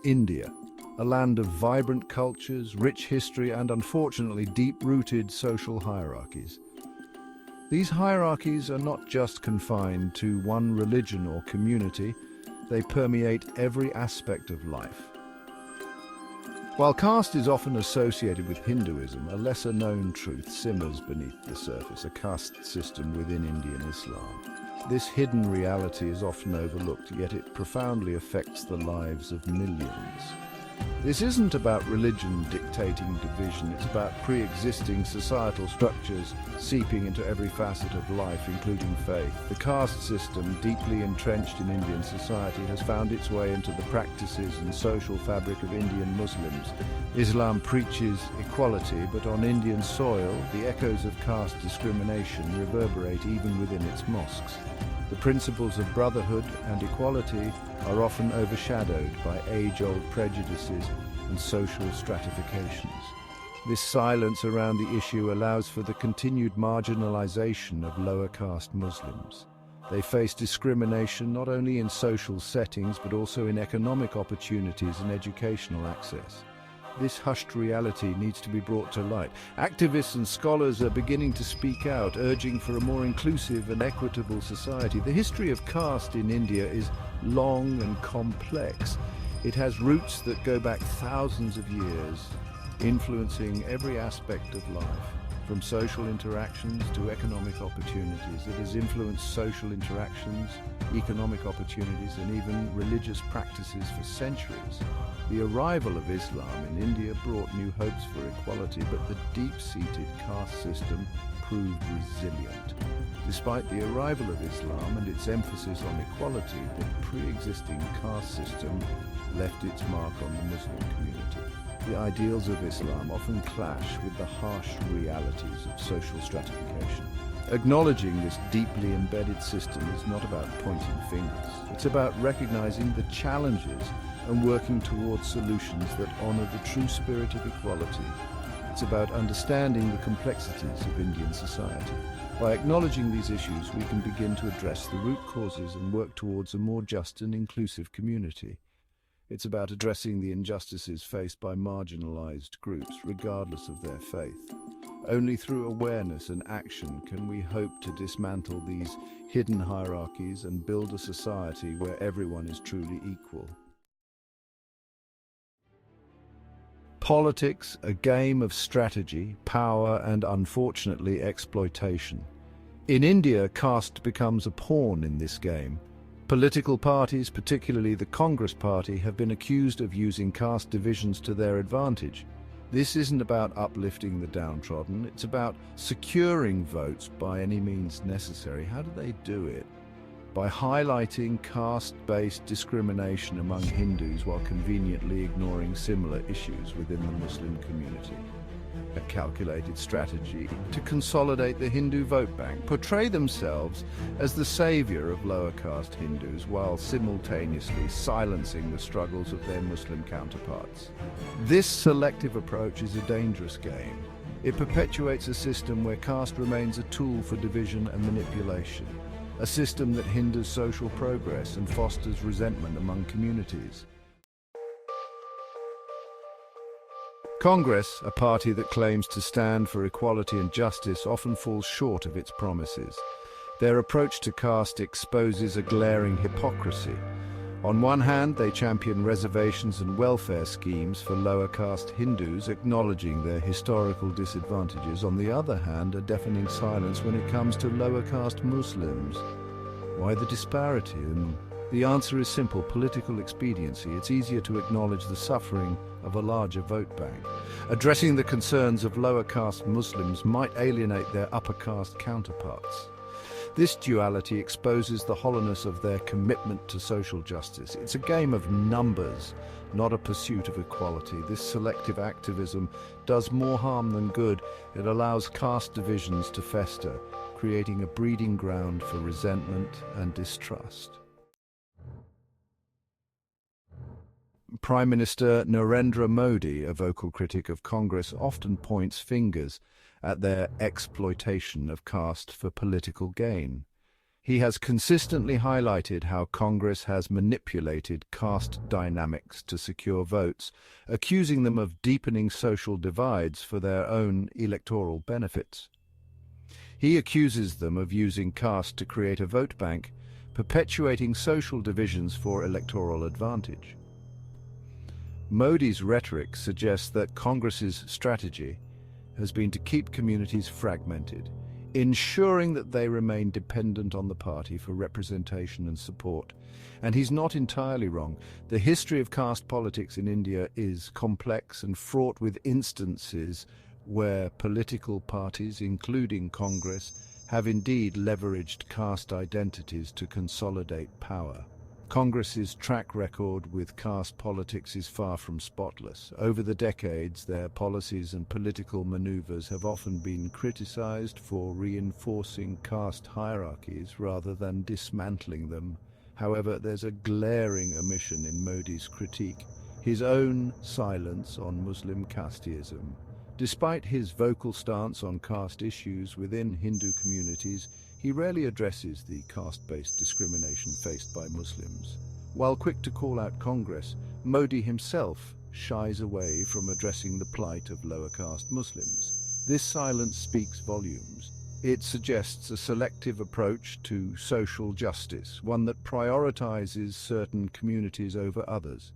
India, a land of vibrant cultures, rich history, and unfortunately deep-rooted social hierarchies. These hierarchies are not just confined to one religion or community, they permeate every aspect of life. While caste is often associated with Hinduism, a lesser-known truth simmers beneath the surface, a caste system within Indian Islam. This hidden reality is often overlooked, yet it profoundly affects the lives of millions. This isn't about religion dictating division, it's about pre-existing societal structures seeping into every facet of life, including faith. The caste system, deeply entrenched in Indian society, has found its way into the practices and social fabric of Indian Muslims. Islam preaches equality, but on Indian soil, the echoes of caste discrimination reverberate even within its mosques. The principles of brotherhood and equality are often overshadowed by age-old prejudices and social stratifications. This silence around the issue allows for the continued marginalization of lower caste Muslims. They face discrimination not only in social settings but also in economic opportunities and educational access. This hushed reality needs to be brought to light. Activists and scholars are beginning to speak out, urging for a more inclusive and equitable society. The history of caste in India is long and complex. It has roots that go back thousands of years, influencing every aspect of life. From social interactions to economic opportunities, it has influenced social interactions, economic opportunities, and even religious practices for centuries. The arrival of Islam in India brought new hopes for equality, but the deep-seated caste system proved resilient. Despite the arrival of Islam and its emphasis on equality, the pre-existing caste system left its mark on the Muslim community. The ideals of Islam often clash with the harsh realities of social stratification. Acknowledging this deeply embedded system is not about pointing fingers. It's about recognizing the challenges and working towards solutions that honor the true spirit of equality. It's about understanding the complexities of Indian society. By acknowledging these issues, we can begin to address the root causes and work towards a more just and inclusive community. It's about addressing the injustices faced by marginalized groups, regardless of their faith. Only through awareness and action can we hope to dismantle these hidden hierarchies and build a society where everyone is truly equal. Politics, a game of strategy, power, and unfortunately exploitation. In India, caste becomes a pawn in this game. Political parties, particularly the Congress Party, have been accused of using caste divisions to their advantage. This isn't about uplifting the downtrodden, it's about securing votes by any means necessary. How do they do it? By highlighting caste-based discrimination among Hindus while conveniently ignoring similar issues within the Muslim community. A calculated strategy to consolidate the Hindu vote bank, portray themselves as the savior of lower caste Hindus while simultaneously silencing the struggles of their Muslim counterparts. This selective approach is a dangerous game. It perpetuates a system where caste remains a tool for division and manipulation, a system that hinders social progress and fosters resentment among communities. Congress, a party that claims to stand for equality and justice, often falls short of its promises. Their approach to caste exposes a glaring hypocrisy. On one hand, they champion reservations and welfare schemes for lower caste Hindus, acknowledging their historical disadvantages. On the other hand, a deafening silence when it comes to lower caste Muslims. Why the disparity? And the answer is simple: political expediency. It's easier to acknowledge the suffering of a larger vote bank. Addressing the concerns of lower caste Muslims might alienate their upper caste counterparts. This duality exposes the hollowness of their commitment to social justice. It's a game of numbers, not a pursuit of equality. This selective activism does more harm than good. It allows caste divisions to fester, creating a breeding ground for resentment and distrust. Prime Minister Narendra Modi, a vocal critic of Congress, often points fingers at their exploitation of caste for political gain. He has consistently highlighted how Congress has manipulated caste dynamics to secure votes, accusing them of deepening social divides for their own electoral benefits. He accuses them of using caste to create a vote bank, perpetuating social divisions for electoral advantage. Modi's rhetoric suggests that Congress's strategy has been to keep communities fragmented, ensuring that they remain dependent on the party for representation and support. And he's not entirely wrong. The history of caste politics in India is complex and fraught with instances where political parties, including Congress, have indeed leveraged caste identities to consolidate power. Congress's track record with caste politics is far from spotless. Over the decades, their policies and political maneuvers have often been criticized for reinforcing caste hierarchies rather than dismantling them. However, there's a glaring omission in Modi's critique: his own silence on Muslim casteism. Despite his vocal stance on caste issues within Hindu communities, he rarely addresses the caste-based discrimination faced by Muslims. While quick to call out Congress, Modi himself shies away from addressing the plight of lower-caste Muslims. This silence speaks volumes. It suggests a selective approach to social justice, one that prioritizes certain communities over others.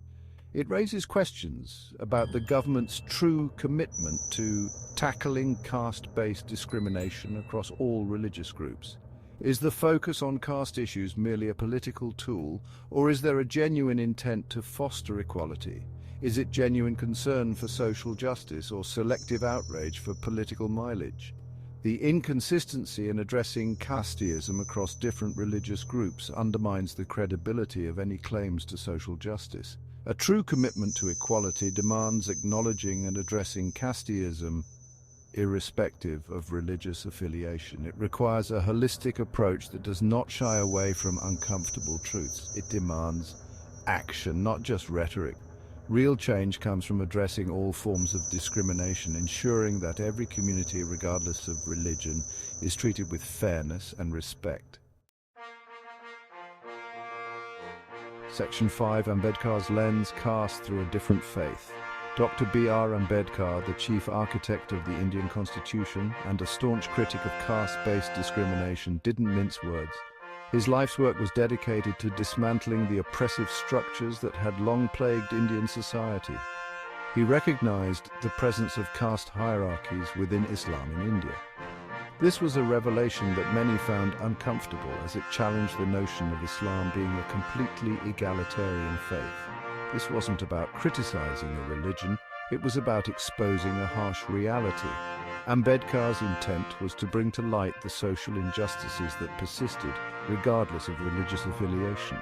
It raises questions about the government's true commitment to tackling caste-based discrimination across all religious groups. Is the focus on caste issues merely a political tool, or is there a genuine intent to foster equality? Is it genuine concern for social justice or selective outrage for political mileage? The inconsistency in addressing casteism across different religious groups undermines the credibility of any claims to social justice. A true commitment to equality demands acknowledging and addressing casteism irrespective of religious affiliation. It requires a holistic approach that does not shy away from uncomfortable truths. It demands action, not just rhetoric. Real change comes from addressing all forms of discrimination, ensuring that every community, regardless of religion, is treated with fairness and respect. Section 5, Ambedkar's lens cast through a different faith. Dr. B.R. Ambedkar, the chief architect of the Indian Constitution and a staunch critic of caste-based discrimination, didn't mince words. His life's work was dedicated to dismantling the oppressive structures that had long plagued Indian society. He recognized the presence of caste hierarchies within Islam in India. This was a revelation that many found uncomfortable, as it challenged the notion of Islam being a completely egalitarian faith. This wasn't about criticizing a religion, it was about exposing a harsh reality. Ambedkar's intent was to bring to light the social injustices that persisted, regardless of religious affiliation.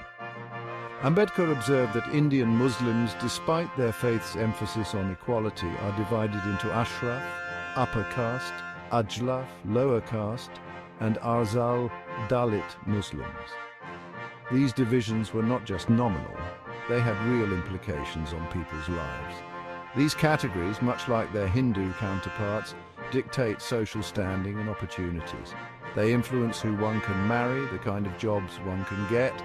Ambedkar observed that Indian Muslims, despite their faith's emphasis on equality, are divided into Ashraf, upper caste, Ajlaf, lower caste, and Arzal, Dalit Muslims. These divisions were not just nominal, they had real implications on people's lives. These categories, much like their Hindu counterparts, dictate social standing and opportunities. They influence who one can marry, the kind of jobs one can get,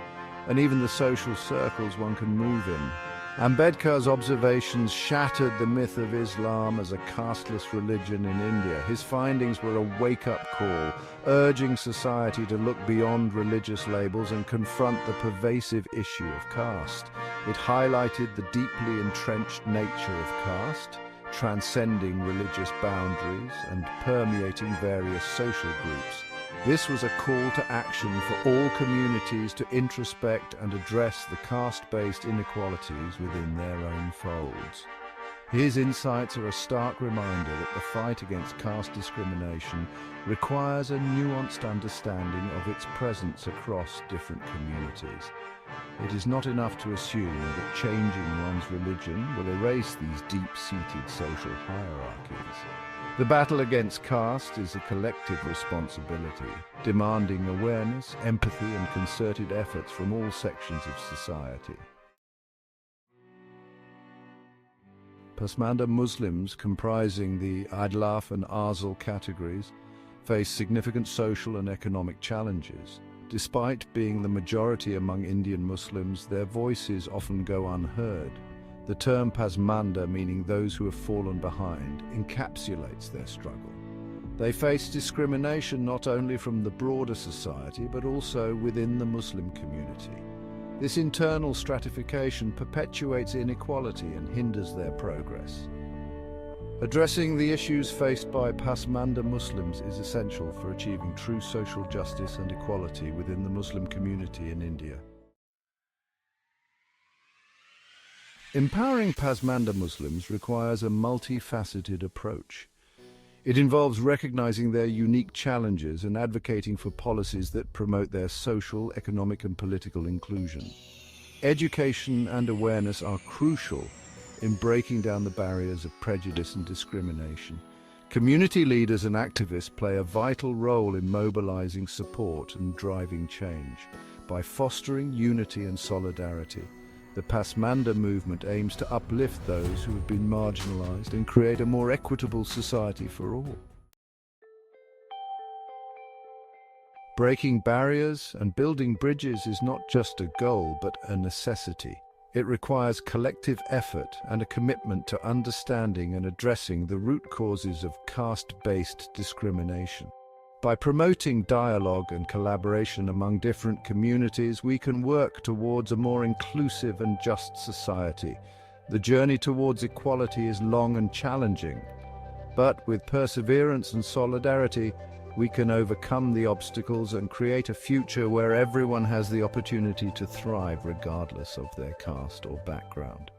and even the social circles one can move in. Ambedkar's observations shattered the myth of Islam as a casteless religion in India. His findings were a wake-up call, urging society to look beyond religious labels and confront the pervasive issue of caste. It highlighted the deeply entrenched nature of caste, transcending religious boundaries and permeating various social groups. This was a call to action for all communities to introspect and address the caste-based inequalities within their own folds. His insights are a stark reminder that the fight against caste discrimination requires a nuanced understanding of its presence across different communities. It is not enough to assume that changing one's religion will erase these deep-seated social hierarchies. The battle against caste is a collective responsibility, demanding awareness, empathy, and concerted efforts from all sections of society. Pasmanda Muslims, comprising the Adlaf and Arzal categories, face significant social and economic challenges. Despite being the majority among Indian Muslims, their voices often go unheard. The term Pasmanda, meaning those who have fallen behind, encapsulates their struggle. They face discrimination not only from the broader society, but also within the Muslim community. This internal stratification perpetuates inequality and hinders their progress. Addressing the issues faced by Pasmanda Muslims is essential for achieving true social justice and equality within the Muslim community in India. Empowering Pasmanda Muslims requires a multifaceted approach. It involves recognizing their unique challenges and advocating for policies that promote their social, economic, and political inclusion. Education and awareness are crucial in breaking down the barriers of prejudice and discrimination. Community leaders and activists play a vital role in mobilizing support and driving change. By fostering unity and solidarity, the Pasmanda movement aims to uplift those who have been marginalized and create a more equitable society for all. Breaking barriers and building bridges is not just a goal, but a necessity. It requires collective effort and a commitment to understanding and addressing the root causes of caste-based discrimination. By promoting dialogue and collaboration among different communities, we can work towards a more inclusive and just society. The journey towards equality is long and challenging, but with perseverance and solidarity, we can overcome the obstacles and create a future where everyone has the opportunity to thrive regardless of their caste or background.